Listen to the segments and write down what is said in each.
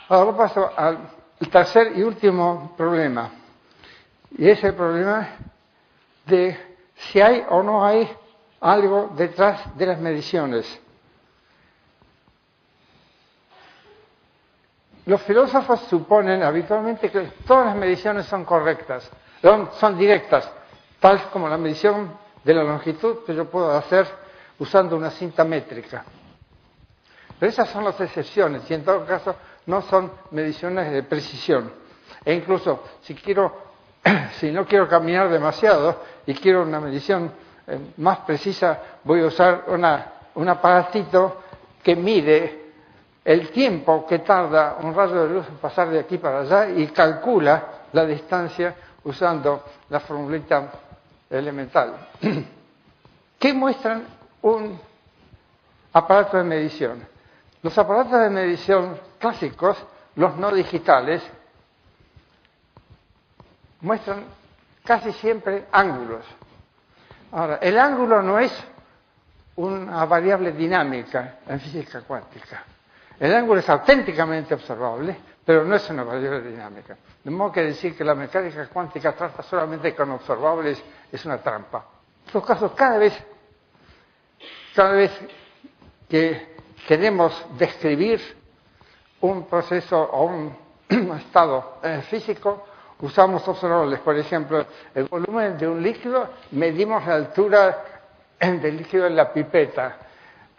Ahora paso al tercer y último problema. Y es el problema de si hay o no hay algo detrás de las mediciones. Los filósofos suponen habitualmente que todas las mediciones son correctas, son directas, tal como la medición de la longitud que yo puedo hacer usando una cinta métrica. Pero esas son las excepciones y en todo caso no son mediciones de precisión. E incluso si no quiero caminar demasiado y quiero una medición más precisa, voy a usar un aparatito que mide el tiempo que tarda un rayo de luz en pasar de aquí para allá y calcula la distancia usando la formulita elemental. ¿Qué muestran un aparato de medición? Los aparatos de medición clásicos, los no digitales, muestran casi siempre ángulos. Ahora, el ángulo no es una variable dinámica en física cuántica. El ángulo es auténticamente observable, pero no es una variable dinámica. De modo que decir que la mecánica cuántica trata solamente con observables es una trampa. En todo caso, cada vez que queremos describir un proceso o un estado físico, usamos observables. Por ejemplo, el volumen de un líquido, medimos la altura del líquido en la pipeta.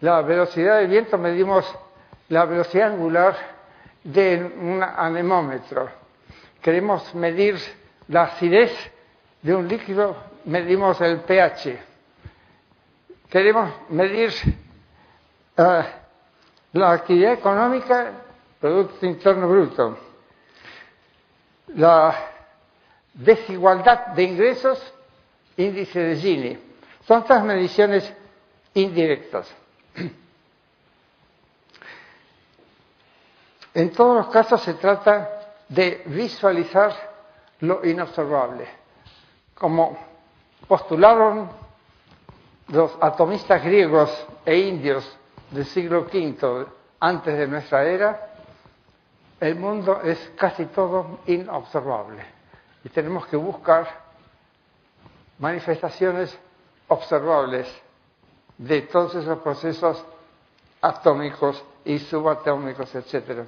La velocidad del viento, medimos la velocidad angular de un anemómetro. Queremos medir la acidez de un líquido, medimos el pH. Queremos medir la actividad económica, Producto Interno Bruto. La desigualdad de ingresos, índice de Gini. Son estas mediciones indirectas. En todos los casos se trata de visualizar lo inobservable. Como postularon los atomistas griegos e indios del siglo V antes de nuestra era, el mundo es casi todo inobservable. Y tenemos que buscar manifestaciones observables de todos esos procesos atómicos y subatómicos, etc.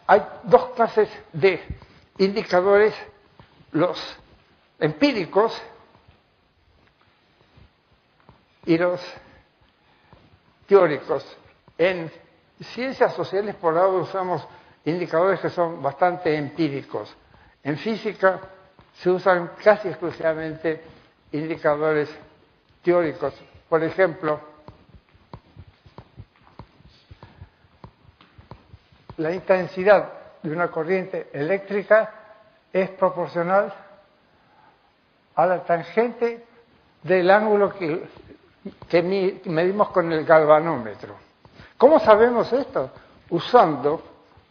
Hay dos clases de indicadores, los empíricos y los teóricos. En ciencias sociales por ahora usamos indicadores que son bastante empíricos. En física se usan casi exclusivamente indicadores teóricos. Por ejemplo, la intensidad de una corriente eléctrica es proporcional a la tangente del ángulo que medimos con el galvanómetro. ¿Cómo sabemos esto?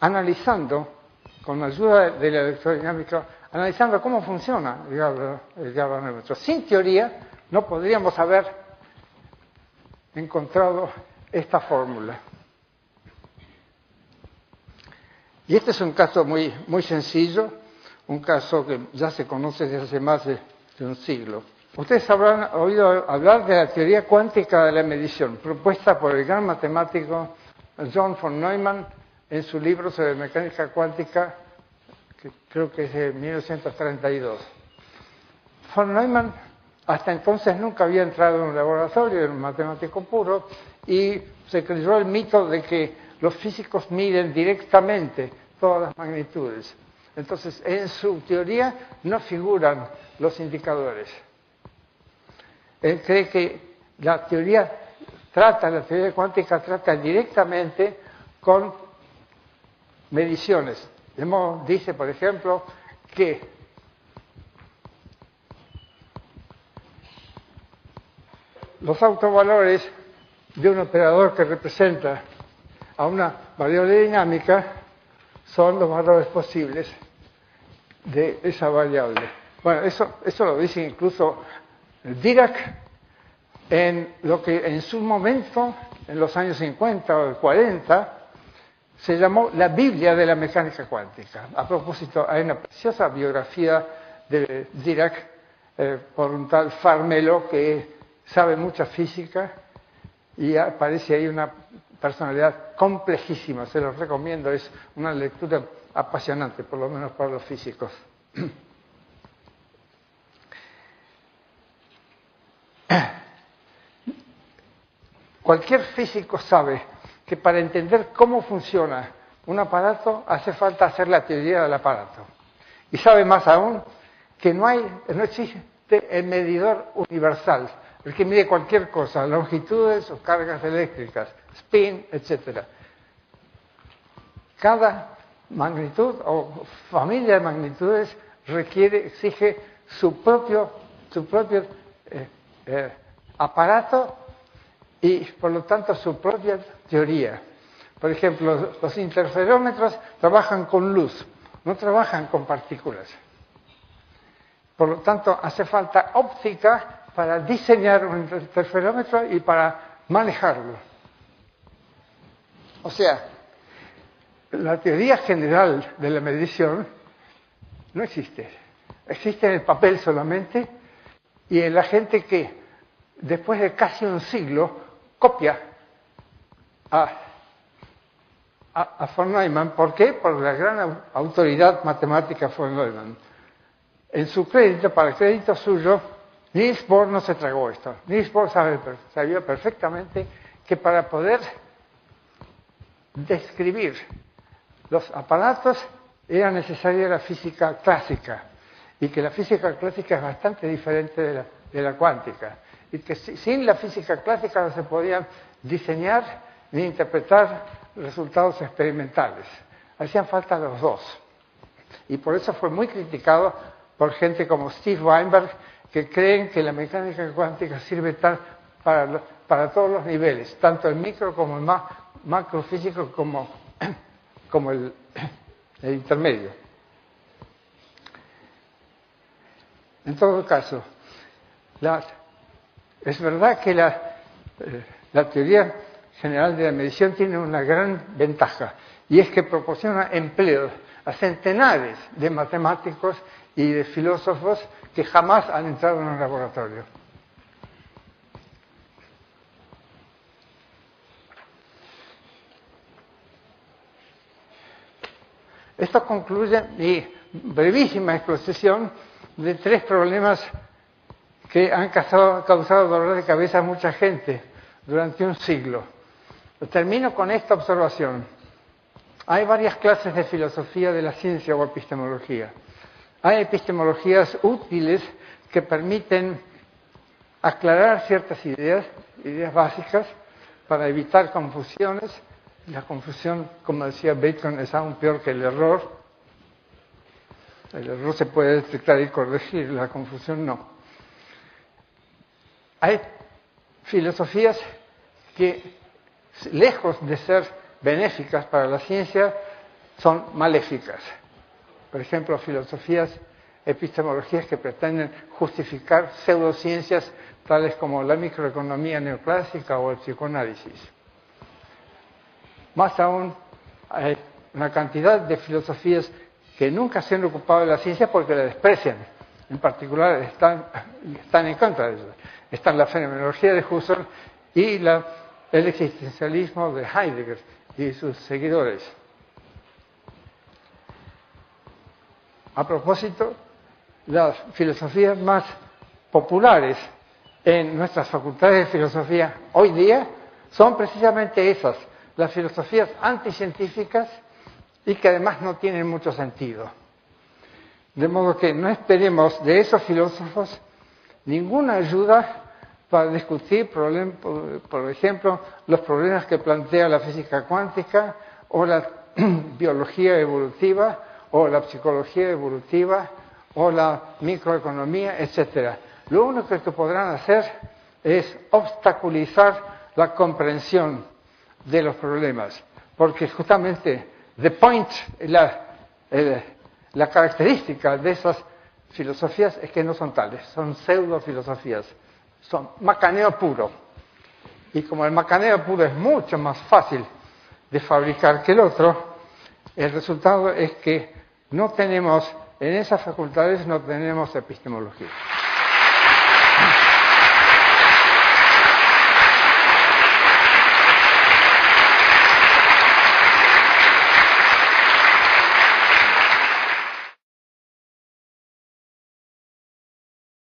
Analizando, con la ayuda de la electrodinámica, analizando cómo funciona el galvanómetro. Sin teoría no podríamos haber encontrado esta fórmula. Y este es un caso muy, muy sencillo, un caso que ya se conoce desde hace más de un siglo. Ustedes habrán oído hablar de la teoría cuántica de la medición, propuesta por el gran matemático John von Neumann en su libro sobre mecánica cuántica, que creo que es de 1932. Von Neumann hasta entonces nunca había entrado en un laboratorio, era un matemático puro, y se creyó el mito de que los físicos miden directamente todas las magnitudes. Entonces, en su teoría no figuran los indicadores. Él cree que la teoría cuántica trata directamente con mediciones. Dice, por ejemplo, que los autovalores de un operador que representa a una variable dinámica son los valores posibles de esa variable. Bueno, eso lo dice incluso Dirac en lo que en su momento, en los años 50 o 40, se llamó la Biblia de la mecánica cuántica. A propósito, hay una preciosa biografía de Dirac por un tal Farmelo que sabe mucha física y aparece ahí una personalidad complejísima. Se los recomiendo, es una lectura apasionante, por lo menos para los físicos. Cualquier físico sabe que para entender cómo funciona un aparato hace falta hacer la teoría del aparato. Y sabe más aún que no existe el medidor universal, el que mide cualquier cosa, longitudes o cargas eléctricas, spin, etc. Cada magnitud o familia de magnitudes exige su propio aparato y, por lo tanto, su propia teoría. Por ejemplo, los interferómetros trabajan con luz, no trabajan con partículas. Por lo tanto, hace falta óptica para diseñar un interferómetro y para manejarlo. O sea, la teoría general de la medición no existe. Existe en el papel solamente y en la gente que, después de casi un siglo, copia a von Neumann. ¿Por qué? Por la gran autoridad matemática von Neumann. En su crédito, para el crédito suyo, Niels Bohr no se tragó esto. Niels Bohr sabía perfectamente que para poder describir los aparatos era necesaria la física clásica y que la física clásica es bastante diferente de la cuántica y que sin la física clásica no se podían diseñar ni interpretar resultados experimentales. Hacían falta los dos. Y por eso fue muy criticado por gente como Steve Weinberg, que creen que la mecánica cuántica sirve para todos los niveles, tanto el micro como el macrofísico como el intermedio. En todo caso, es verdad que la teoría general de la medición tiene una gran ventaja, y es que proporciona empleo a centenares de matemáticos y de filósofos que jamás han entrado en un laboratorio. Esto concluye mi brevísima exposición de 3 problemas que han causado dolor de cabeza a mucha gente durante un siglo. Termino con esta observación. Hay varias clases de filosofía de la ciencia o epistemología. Hay epistemologías útiles que permiten aclarar ciertas ideas básicas para evitar confusiones. La confusión, como decía Bacon, es aún peor que el error. El error se puede detectar y corregir, la confusión no. Hay filosofías que, lejos de ser benéficas para la ciencia, son maléficas. Por ejemplo, epistemologías que pretenden justificar pseudociencias tales como la microeconomía neoclásica o el psicoanálisis. Más aún, hay una cantidad de filosofías que nunca se han ocupado de la ciencia porque la desprecian. En particular, están en contra de eso. Están la fenomenología de Husserl y el existencialismo de Heidegger y sus seguidores. A propósito, las filosofías más populares en nuestras facultades de filosofía hoy día son precisamente esas, las filosofías anticientíficas y que además no tienen mucho sentido. De modo que no esperemos de esos filósofos ninguna ayuda para discutir, por ejemplo, los problemas que plantea la física cuántica o la biología evolutiva o la psicología evolutiva o la microeconomía, etc. Lo único que podrán hacer es obstaculizar la comprensión de los problemas, porque justamente la característica de esas filosofías es que no son tales, son pseudo-filosofías. son macaneo puro. Y como el macaneo puro es mucho más fácil de fabricar que el otro, el resultado es que no tenemos, en esas facultades no tenemos epistemología.